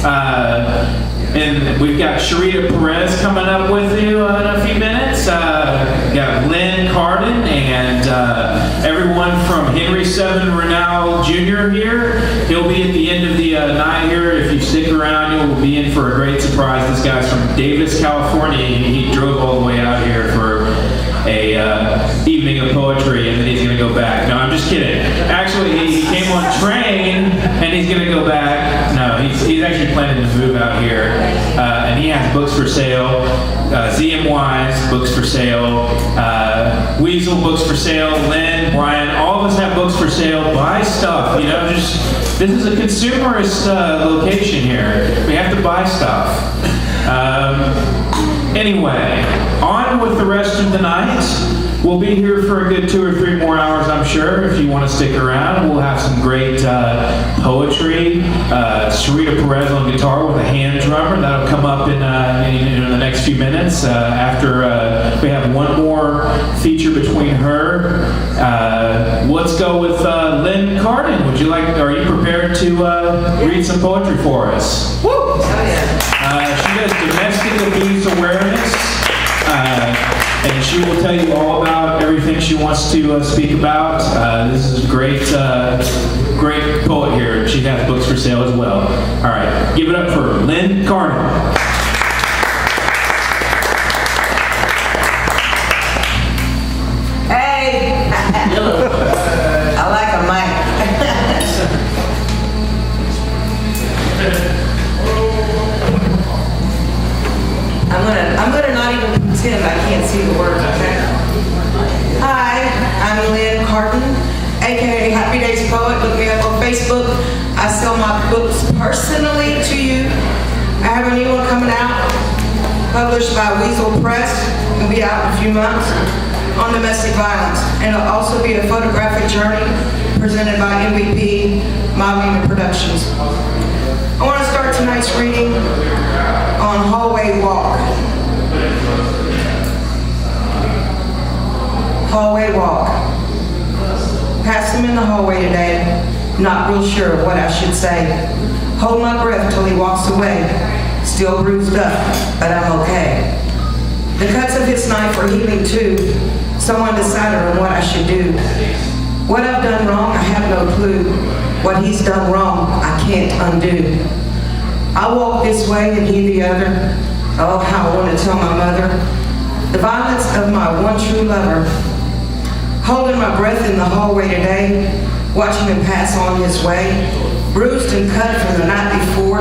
And we've got Sharita Perez coming up with you in a few minutes. We've got Lynn Carden and everyone from Henry 7 Renal Jr. here. He'll be at the end of the night here. If you stick around, you'll be in for a great surprise. This guy's from Davis, California. He drove all the way out here for a evening of poetry, and then he's going to go back. No, I'm just kidding. Actually, he came on train, and he's going to go back. No, he's actually planning to move out here, and he has books for sale. ZMY's books for sale. Weasel books for sale. Lynn, Brian, all of us have books for sale. Buy stuff. You know, this is a consumerist location here. We have to buy stuff. Anyway, on with the rest of the night. We'll be here for a good 2 or 3 more hours, I'm sure, if you want to stick around. We'll have some great poetry. Sharita Perez on guitar with a hand drummer. That'll come up in the next few minutes after we have one more feature between her. Let's go with Lynn Carden. Are you prepared to read some poetry for us? Woo! Oh, yeah. She does domestic abuse awareness. And she will tell you all about everything she wants to speak about. This is a great poet here. She has books for sale as well. All right, give it up for Lynn Carden. Hey! I like a mic. I'm gonna not even pretend I can't see the words, okay? Hi, I'm Lynn Carden, aka Happy Days Poet. Look me up on Facebook. I sell my books personally to you. I have a new one coming out, published by Weasel Press. It'll be out in a few months, on domestic violence. And it'll also be a photographic journey presented by MVP Modeling and Productions. I want to start tonight's reading on Hallway Walk. Hallway walk. Passed him in the hallway today, not real sure of what I should say. Hold my breath till he walks away, still bruised up, but I'm okay. The cuts of his knife are healing too. Someone decided on what I should do. What I've done wrong, I have no clue. What he's done wrong, I can't undo. I walk this way and he the other. Oh, how I want to tell my mother. The violence of my one true lover. Holding my breath in the hallway today, watching him pass on his way. Bruised and cut from the night before,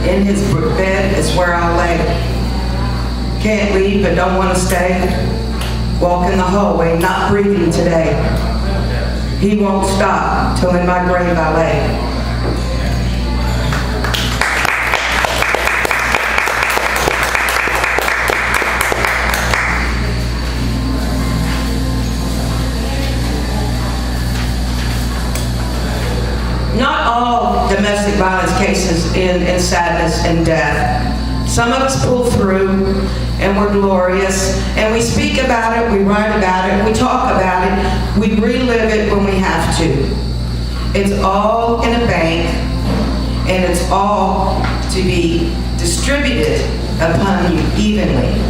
in his bed is where I'll lay. Can't leave but don't want to stay. Walk in the hallway, not breathing today. He won't stop till in my grave I lay. Not all domestic violence cases end in sadness and death. Some of us pull through and we're glorious, and we speak about it, we write about it, we talk about it, we relive it when we have to. It's all in a bank, and it's all to be distributed upon you evenly.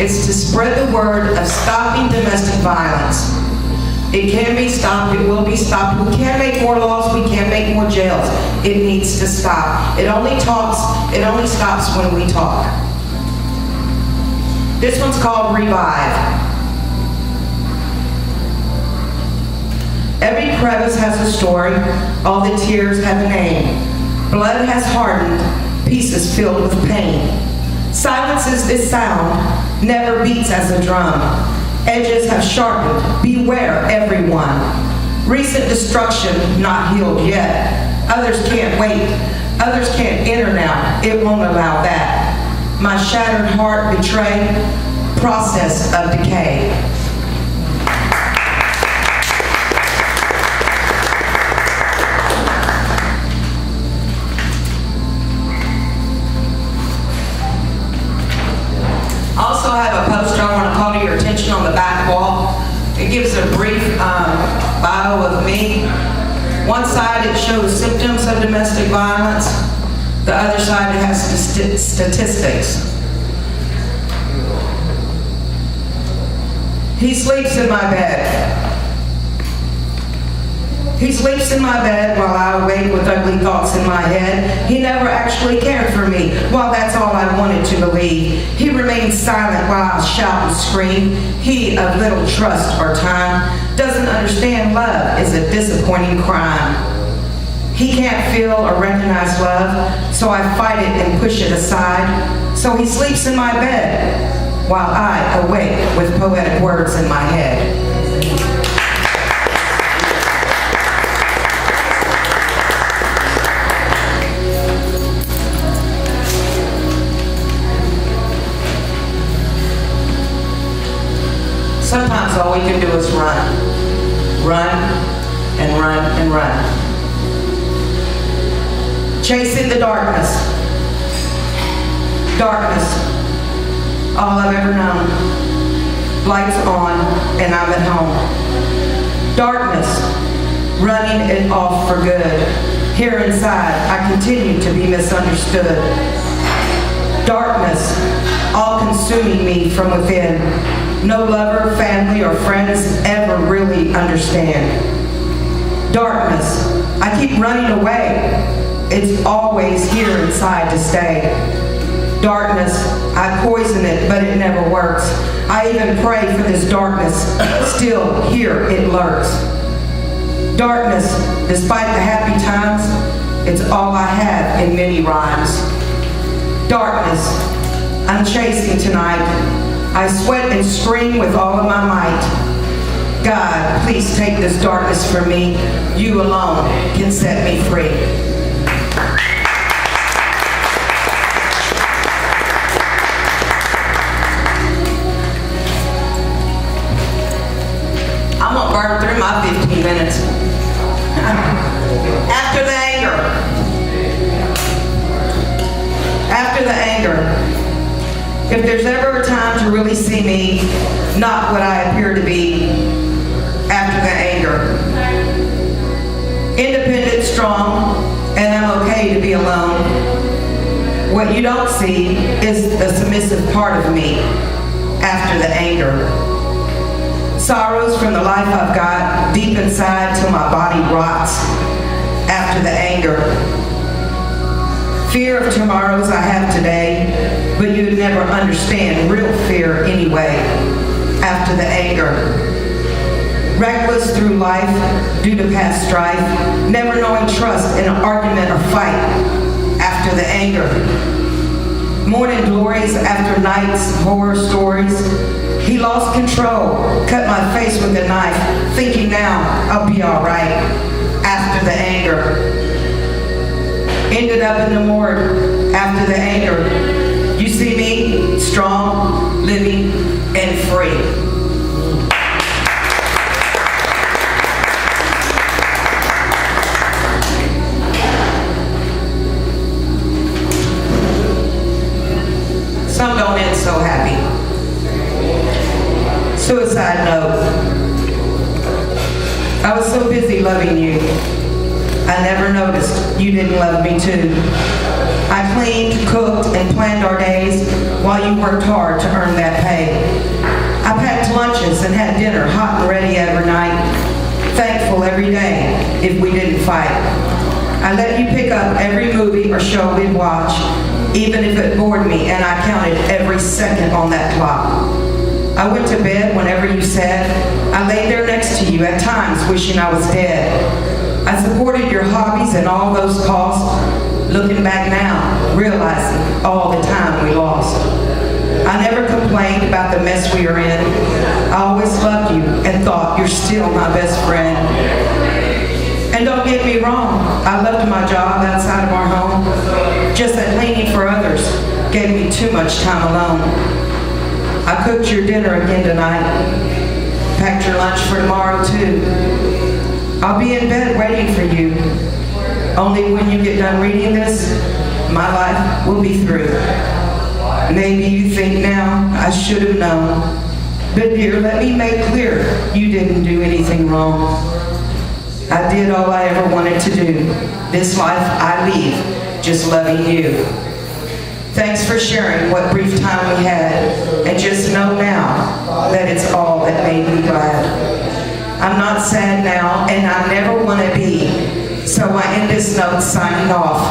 It's to spread the word of stopping domestic violence. It can be stopped, it will be stopped. We can't make more laws, we can't make more jails. It needs to stop. It only stops when we talk. This one's called Revive. Every crevice has a story, all the tears have a name. Blood has hardened, pieces filled with pain. Silences this sound, never beats as a drum. Edges have sharpened, beware everyone. Recent destruction, not healed yet. Others can't wait, others can't enter now, it won't allow that. My shattered heart betrayed, process of decay. Also have a poster I want to call to your attention on the back wall. It gives a brief bio of me. One side it shows symptoms of domestic violence. The other side has statistics. He sleeps in my bed. He sleeps in my bed while I awake with ugly thoughts in my head. He never actually cared for me. Well, that's all I wanted to believe. He remains silent while I shout and scream. He, of little trust or time, doesn't understand love is a disappointing crime. He can't feel or recognize love, so I fight it and push it aside. So he sleeps in my bed while I awake with poetic words in my head. Sometimes all we can do is run. Run and run and run. Chasing the darkness. Darkness. All I've ever known. Lights on and I'm at home. Darkness. Running it off for good. Here inside, I continue to be misunderstood. Darkness. All consuming me from within. No lover, family, or friends ever really understand. Darkness. I keep running away. It's always here inside to stay. Darkness. I poison it, but it never works. I even pray for this darkness. Still, here it lurks. Darkness. Despite the happy times, it's all I have in many rhymes. Darkness. I'm chasing tonight. I sweat and scream with all of my might. God, please take this darkness from me. You alone can set me free. I'm gonna burn through my 15 minutes. After the anger. After the anger. If there's ever a time to really see me, not what I appear to be, after the anger. Independent, strong, and I'm okay to be alone. What you don't see is the submissive part of me, after the anger. Sorrows from the life I've got, deep inside till my body rots, after the anger. Fear of tomorrows I have today, but you'd never understand real fear anyway, after the anger. Reckless through life, due to past strife, never knowing trust in an argument or fight, after the anger. Morning glories after nights, horror stories. He lost control, cut my face with a knife, thinking now I'll be all right, after the anger. Ended up in the morgue after the anger. You see me, strong, living, and free. Some don't end so happy. Suicide note. I was so busy loving you. I never noticed you didn't love me too. I cleaned, cooked, and planned our days while you worked hard to earn that pay. I packed lunches and had dinner hot and ready every night, thankful every day if we didn't fight. I let you pick up every movie or show we'd watch, even if it bored me, and I counted every second on that clock. I went to bed whenever you said. I laid there next to you at times wishing I was dead. I supported your hobbies and all those costs, looking back now, realizing all the time we lost. I never complained about the mess we are in. I always loved you and thought you're still my best friend. And don't get me wrong, I loved my job outside of our home, just that cleaning for others gave me too much time alone. I cooked your dinner again tonight, packed your lunch for tomorrow too. I'll be in bed waiting for you. Only when you get done reading this, my life will be through. Maybe you think now I should have known. But dear, let me make clear, you didn't do anything wrong. I did all I ever wanted to do. This life I leave just loving you. Thanks for sharing what brief time we had, and just know now that it's all that made me glad. I'm not sad now, and I never want to be, so I end this note signing off.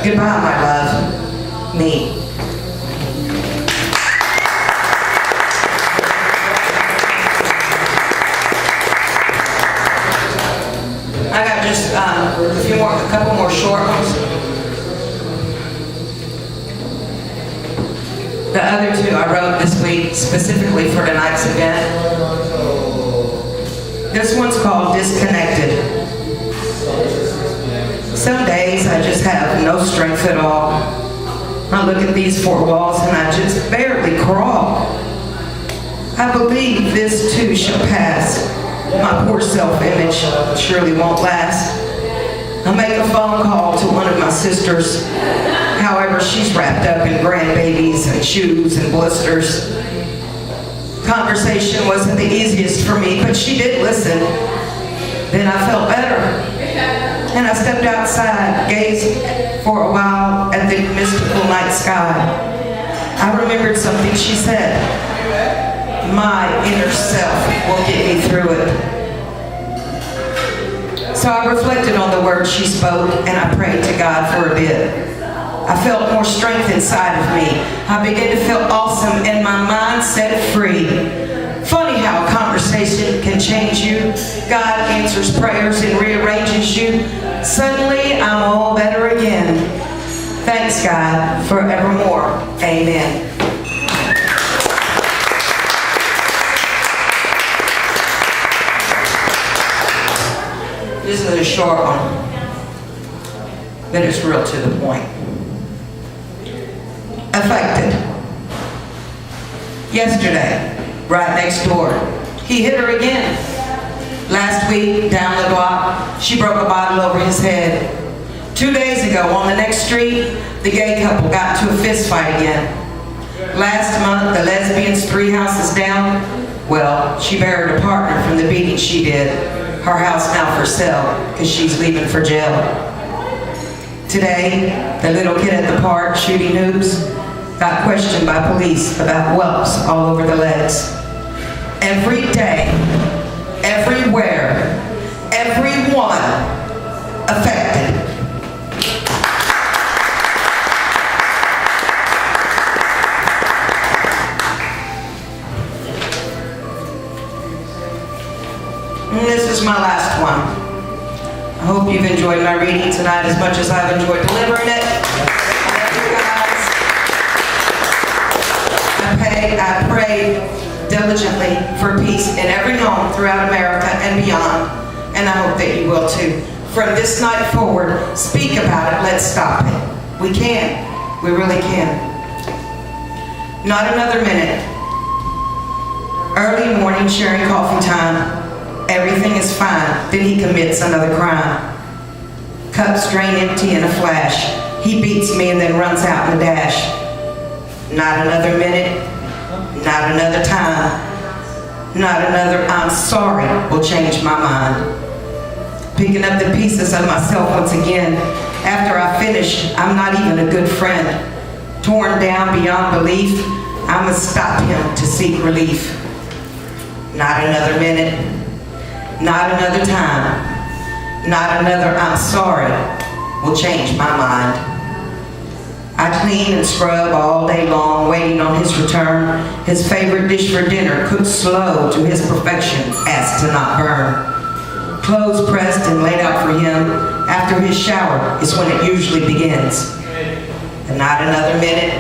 Goodbye, my love. Me. I got just a couple more short ones. The other two I wrote this week specifically for tonight's event. This one's called Disconnected. Some days I just have no strength at all. I look at these four walls and I just barely crawl. I believe this too shall pass. My poor self-image surely won't last. I make a phone call to one of my sisters. However, she's wrapped up in grandbabies and shoes and blisters. Conversation wasn't the easiest for me, but she did listen. Then I felt better. And I stepped outside, gazed for a while at the mystical night sky. I remembered something she said. My inner self will get me through it. So I reflected on the words she spoke, and I prayed to God for a bit. I felt more strength inside of me. I began to feel awesome, and my mind set free. Funny how a conversation can change you. God answers prayers and rearranges you. Suddenly, I'm all better again. Thanks, God, forevermore. Amen. This is a short one, but it's real to the point. Affected. Yesterday, right next door, he hit her again. Last week, down the block, she broke a bottle over his head. 2 days ago, on the next street, the gay couple got into a fist fight again. Last month, the lesbians 3 houses down, well, she buried a partner from the beating she did. Her house now for sale, because she's leaving for jail. Today, the little kid at the park shooting hoops got questioned by police about whelps all over the legs. Every day, everywhere, everyone affected. And this is my last one. I hope you've enjoyed my reading tonight as much as I've enjoyed delivering it. I love you guys. I pray diligently for peace in every home throughout America and beyond, and I hope that you will too. From this night forward, speak about it, let's stop it. We can. We really can. Not another minute. Early morning sharing coffee time. Everything is fine. Then he commits another crime. Cups drain empty in a flash. He beats me and then runs out in a dash. Not another minute. Not another time. Not another I'm sorry will change my mind. Picking up the pieces of myself once again. After I finish, I'm not even a good friend. Torn down beyond belief, I must stop him to seek relief. Not another minute. Not another time, not another I'm sorry will change my mind. I clean and scrub all day long, waiting on his return. His favorite dish for dinner, cooked slow to his perfection, asked to not burn. Clothes pressed and laid out for him. After his shower is when it usually begins. And not another minute,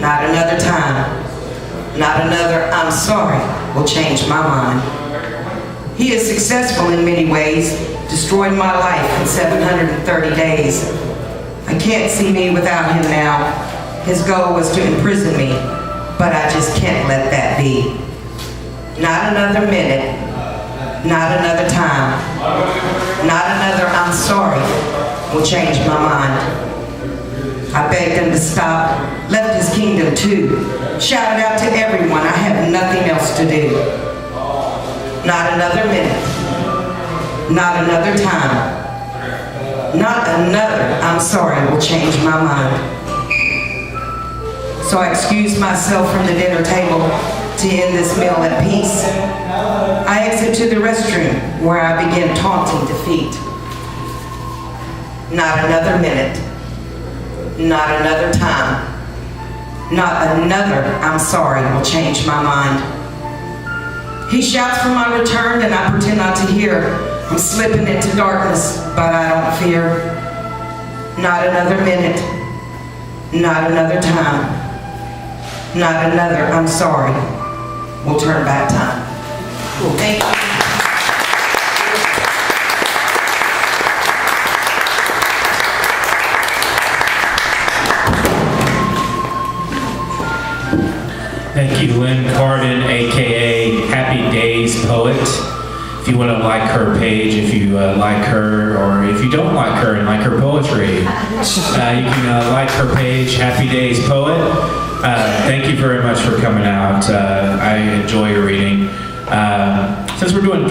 not another time, not another I'm sorry will change my mind. He is successful in many ways, destroyed my life in 730 days. I can't see me without him now. His goal was to imprison me, but I just can't let that be. Not another minute, not another time, not another I'm sorry will change my mind. I begged him to stop, left his kingdom too, shouted out to everyone I have nothing else to do. Not another minute, not another time, Not another I'm sorry will change my mind. So I excused myself from the dinner table to end this meal at peace. I exit to the restroom where I begin taunting defeat. Not another minute. Not another time. Not another I'm sorry will change my mind. He shouts for my return and I pretend not to hear. I'm slipping into darkness, but I don't fear. Not another minute. Not another time. Not another I'm sorry will turn back time. Thank you. Thank you, Lynn Carden, aka Happy Daze Poet. If you want to like her page, if you like her, or if you don't like her and like her poetry, you can like her page, Happy Daze Poet. Thank you very much for coming out. I enjoy your reading. Since we're doing kind of